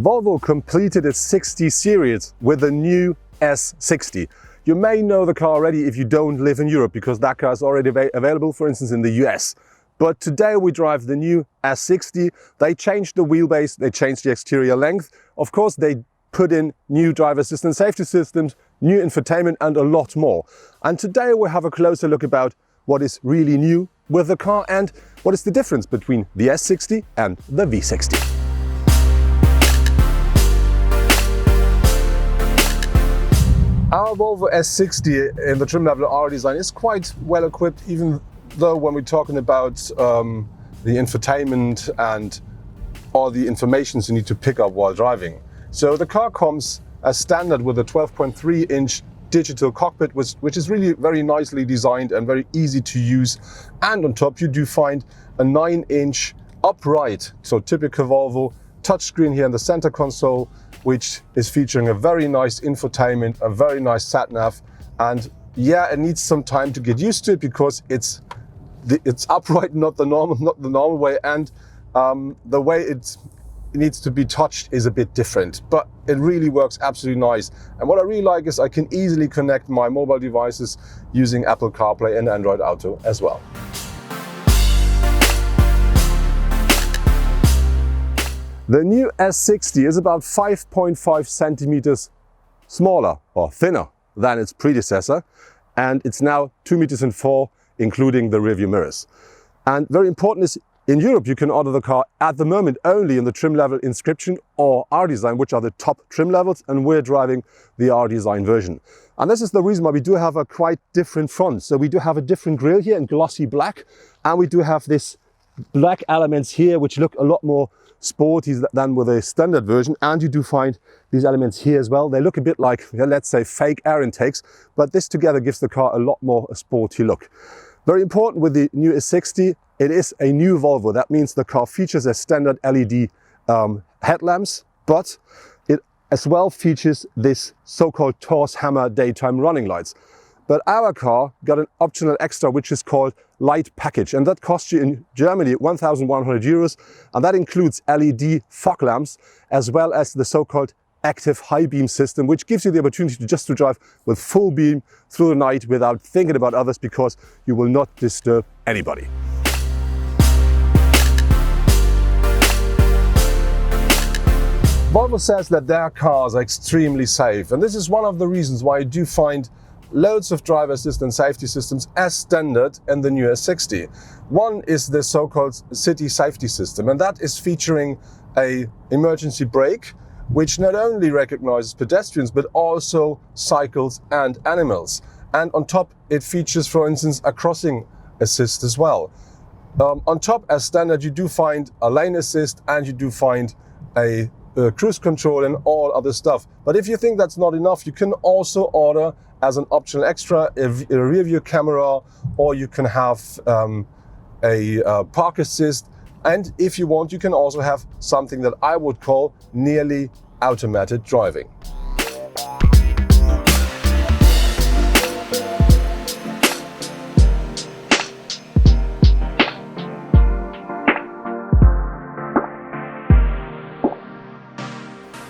Volvo completed its 60 series with the new S60. You may know the car already if you don't live in Europe, because that car is already available, for instance, in the US. But today we drive the new S60. They changed the wheelbase, they changed the exterior length. Of course, they put in new driver assistance safety systems, new infotainment and a lot more. And today we'll have a closer look about what is really new with the car and what is the difference between the S60 and the V60. Our Volvo S60 in the trim level R-Design is quite well equipped, even though when we're talking about the infotainment and all the information you need to pick up while driving. So the car comes as standard with a 12.3-inch digital cockpit, which is really very nicely designed and very easy to use. And on top you do find a 9-inch upright, so typical Volvo, touchscreen here in the center console, which is featuring a very nice infotainment, a very nice sat-nav. And yeah, it needs some time to get used to it because it's upright, not the normal way, and the way it needs to be touched is a bit different, but it really works absolutely nice. And what I really like is I can easily connect my mobile devices using Apple CarPlay and Android Auto as well. The new S60 is about 5.5 centimeters smaller or thinner than its predecessor, and it's now 2.4 meters, including the rearview mirrors. And very important is, in Europe you can order the car at the moment only in the trim level Inscription or R-Design, which are the top trim levels, and we're driving the R-Design version. And this is the reason why we do have a quite different front. So we do have a different grille here in glossy black, and we do have this black elements here which look a lot more sporty than with a standard version. And you do find these elements here as well. They look a bit like, let's say, fake air intakes, but this together gives the car a lot more a sporty look. Very important with the new S60, it is a new Volvo. That means the car features a standard LED headlamps, but it as well features this so-called Torx Hammer daytime running lights. But our car got an optional extra, which is called Light Package, and that costs you in Germany 1,100 euros, and that includes LED fog lamps as well as the so-called active high beam system, which gives you the opportunity to drive with full beam through the night without thinking about others, because you will not disturb anybody. Volvo says that their cars are extremely safe, and this is one of the reasons why I do find loads of driver assistance safety systems as standard in the new S60. One is the so-called city safety system, and that is featuring an emergency brake, which not only recognizes pedestrians but also cycles and animals. And on top it features, for instance, a crossing assist as well. On top, as standard, you do find a lane assist and you do find a cruise control and all other stuff. But if you think that's not enough, you can also order as an optional extra a rear view camera, or you can have a park assist. And if you want, you can also have something that I would call nearly automated driving.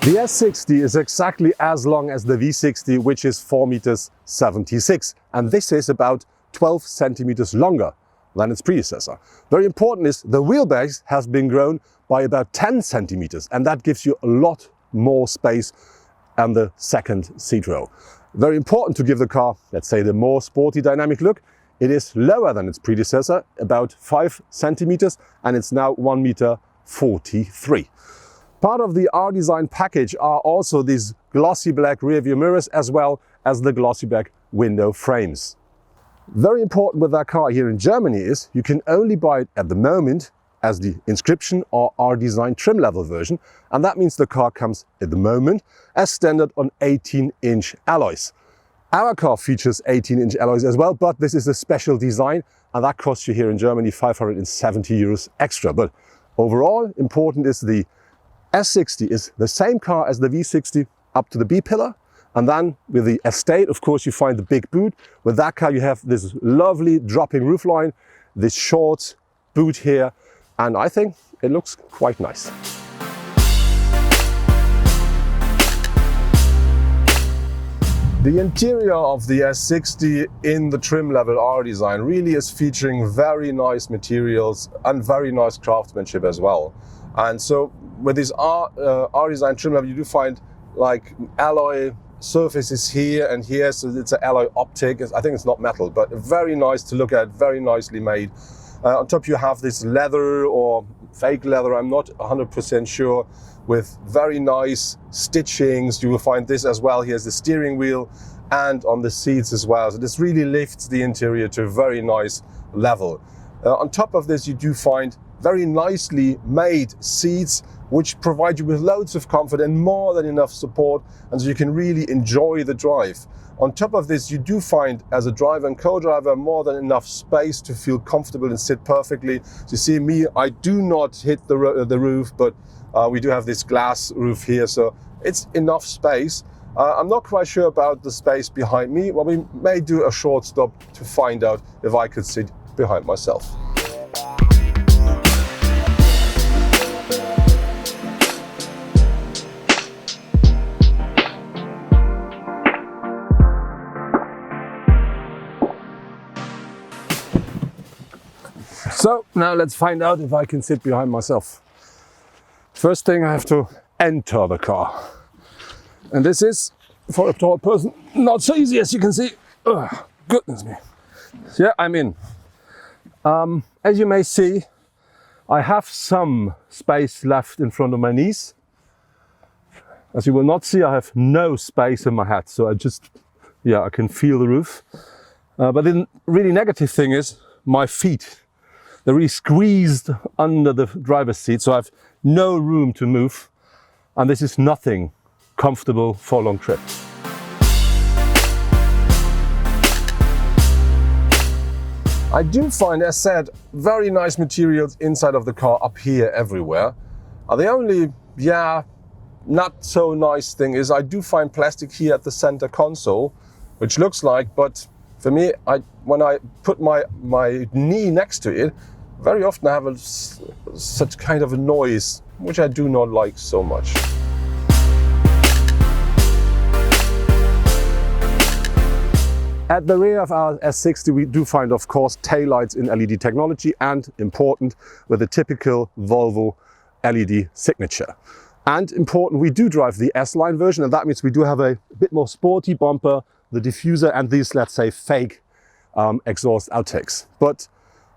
The S60 is exactly as long as the V60, which is 4.76 meters, and this is about 12 centimeters longer than its predecessor. Very important is the wheelbase has been grown by about 10 centimeters, and that gives you a lot more space on the second seat row. Very important to give the car, let's say, the more sporty dynamic look. It is lower than its predecessor, about 5 centimeters, and it's now 1.43 meters. Part of the R-Design package are also these glossy black rearview mirrors as well as the glossy black window frames. Very important with that car here in Germany is you can only buy it at the moment as the Inscription or R-Design trim level version, and that means the car comes at the moment as standard on 18-inch alloys. Our car features 18-inch alloys as well, but this is a special design and that costs you here in Germany 570 euros extra. But overall, important is the S60 is the same car as the V60 up to the B-pillar, and then with the Estate, of course, you find the big boot. With that car you have this lovely dropping roofline, this short boot here, and I think it looks quite nice. The interior of the S60 in the trim level R-Design really is featuring very nice materials and very nice craftsmanship as well. And so with this R-Design trim level, you do find like alloy surfaces here and here, so it's an alloy optic. I think it's not metal, but very nice to look at, very nicely made. On top you have this leather or fake leather, I'm not 100% sure, with very nice stitchings. You will find this as well. Here's the steering wheel and on the seats as well. So this really lifts the interior to a very nice level. On top of this, you do find very nicely made seats, which provide you with loads of comfort and more than enough support, and so you can really enjoy the drive. On top of this, you do find, as a driver and co-driver, more than enough space to feel comfortable and sit perfectly. So you see me, I do not hit the roof, but we do have this glass roof here, so it's enough space. I'm not quite sure about the space behind me. Well, we may do a short stop to find out if I could sit behind myself. So now let's find out if I can sit behind myself. First thing, I have to enter the car. And this is, for a tall person, not so easy, as you can see. Ugh, goodness me. So yeah, I'm in. As you may see, I have some space left in front of my knees. As you will not see, I have no space in my head. So I can feel the roof. But the really negative thing is my feet. They're really squeezed under the driver's seat, so I have no room to move. And this is nothing comfortable for a long trip. I do find, as said, very nice materials inside of the car, up here, everywhere. The only, not so nice thing is I do find plastic here at the center console, which looks like, but for me, when I put my knee next to it, very often I have such kind of a noise, which I do not like so much. At the rear of our S60, we do find, of course, taillights in LED technology, and important, with a typical Volvo LED signature. And important, we do drive the S-Line version, and that means we do have a bit more sporty bumper, the diffuser, and these, let's say, fake exhaust outtakes. But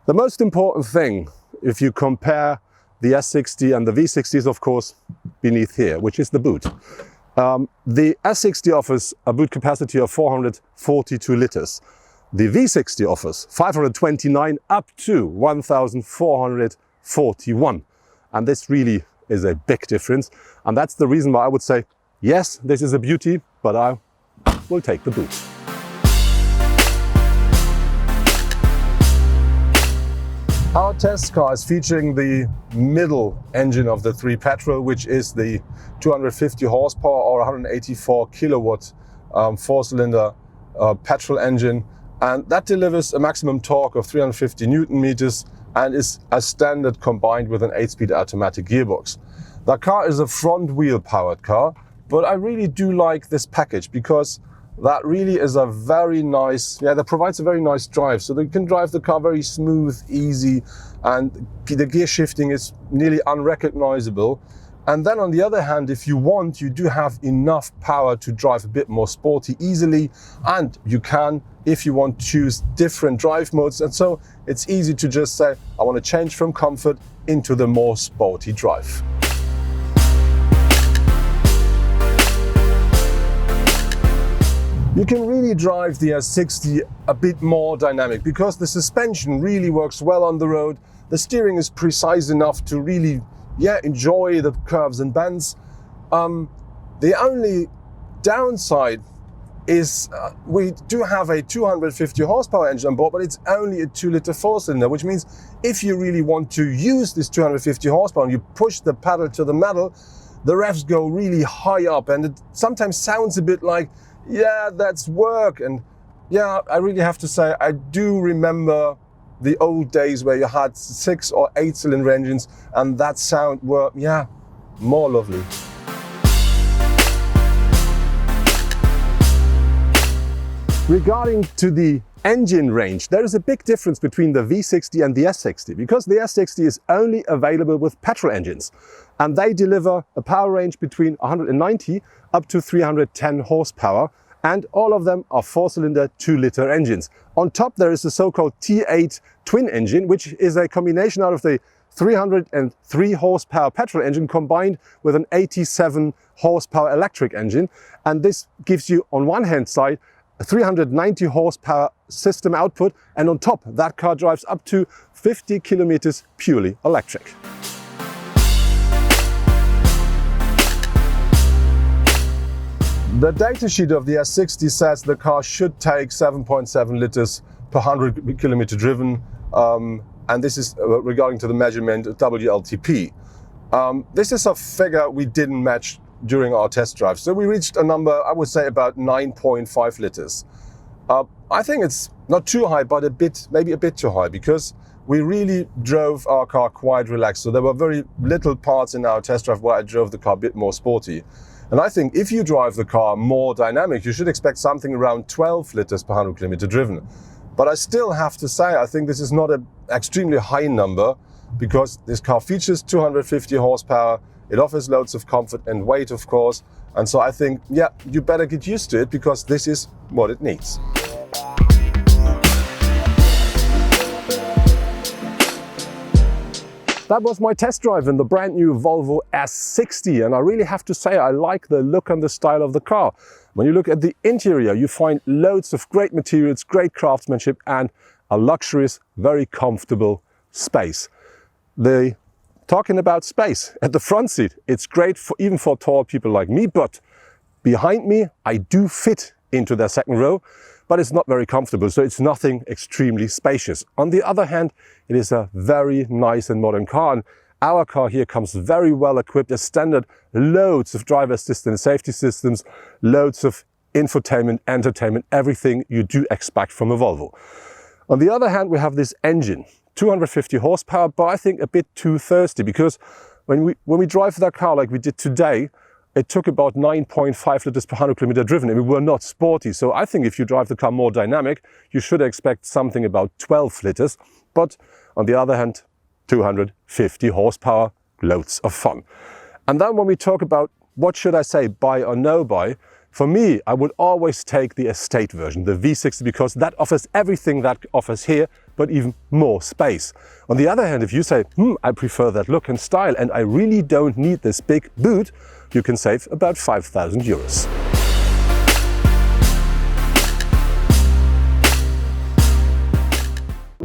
the most important thing, if you compare the S60 and the V60, is of course beneath here, which is the boot. The S60 offers a boot capacity of 442 litres. The V60 offers 529 up to 1,441. And this really is a big difference. And that's the reason why I would say, yes, this is a beauty, but I will take the boot. Our test car is featuring the middle engine of the three petrol, which is the 250 horsepower or 184 kilowatt four-cylinder petrol engine, and that delivers a maximum torque of 350 Newton meters and is a standard combined with an 8-speed automatic gearbox. The car is a front-wheel powered car, but I really do like this package because that really is a very nice, that provides a very nice drive. So you can drive the car very smooth, easy, and the gear shifting is nearly unrecognizable. And then on the other hand, if you want, you do have enough power to drive a bit more sporty easily, and you can, if you want, choose different drive modes. And so it's easy to just say, I want to change from comfort into the more sporty drive. You can really drive the S60 a bit more dynamic because the suspension really works well on the road. The steering is precise enough to really, enjoy the curves and bends. The only downside is we do have a 250 horsepower engine on board, but it's only a 2-liter four-cylinder, which means if you really want to use this 250 horsepower and you push the pedal to the metal, the revs go really high up, and it sometimes sounds a bit like, that's work. And I really have to say, I do remember the old days where you had 6 or 8 cylinder engines, and that sound were, more lovely. Regarding to the engine range, there is a big difference between the V60 and the S60 because the S60 is only available with petrol engines and they deliver a power range between 190 up to 310 horsepower, and all of them are 4-cylinder 2-liter engines. On top there is the so-called T8 twin engine, which is a combination out of the 303 horsepower petrol engine combined with an 87 horsepower electric engine, and this gives you on one hand side a 390 horsepower system output, and on top that car drives up to 50 kilometers purely electric. The datasheet of the S60 says the car should take 7.7 liters per 100 kilometer driven, and this is regarding to the measurement WLTP. This is a figure we didn't match during our test drive, so we reached a number, I would say about 9.5 liters. I think it's not too high, but maybe a bit too high, because we really drove our car quite relaxed. So there were very little parts in our test drive where I drove the car a bit more sporty. And I think if you drive the car more dynamic, you should expect something around 12 liters per 100 kilometer driven. But I still have to say, I think this is not an extremely high number, because this car features 250 horsepower, it offers loads of comfort and weight, of course. And so I think, yeah, you better get used to it, because this is what it needs. That was my test drive in the brand new Volvo S60, and I really have to say I like the look and the style of the car. When you look at the interior, you find loads of great materials, great craftsmanship, and a luxurious, very comfortable space. Talking about space, at the front seat, it's great even for tall people like me, but behind me, I do fit into the second row, but it's not very comfortable, so it's nothing extremely spacious. On the other hand, it is a very nice and modern car, and our car here comes very well equipped as standard, loads of driver assistance, safety systems, loads of infotainment, entertainment, everything you do expect from a Volvo. On the other hand, we have this engine. 250 horsepower, but I think a bit too thirsty, because when we drive that car like we did today, it took about 9.5 liters per 100 kilometer driven, and we were not sporty. So I think if you drive the car more dynamic, you should expect something about 12 liters. But on the other hand, 250 horsepower, loads of fun. And then when we talk about what should I say, buy or no buy, for me, I would always take the estate version, the V60, because that offers everything that offers here, but even more space. On the other hand, if you say, I prefer that look and style, and I really don't need this big boot, you can save about 5,000 euros.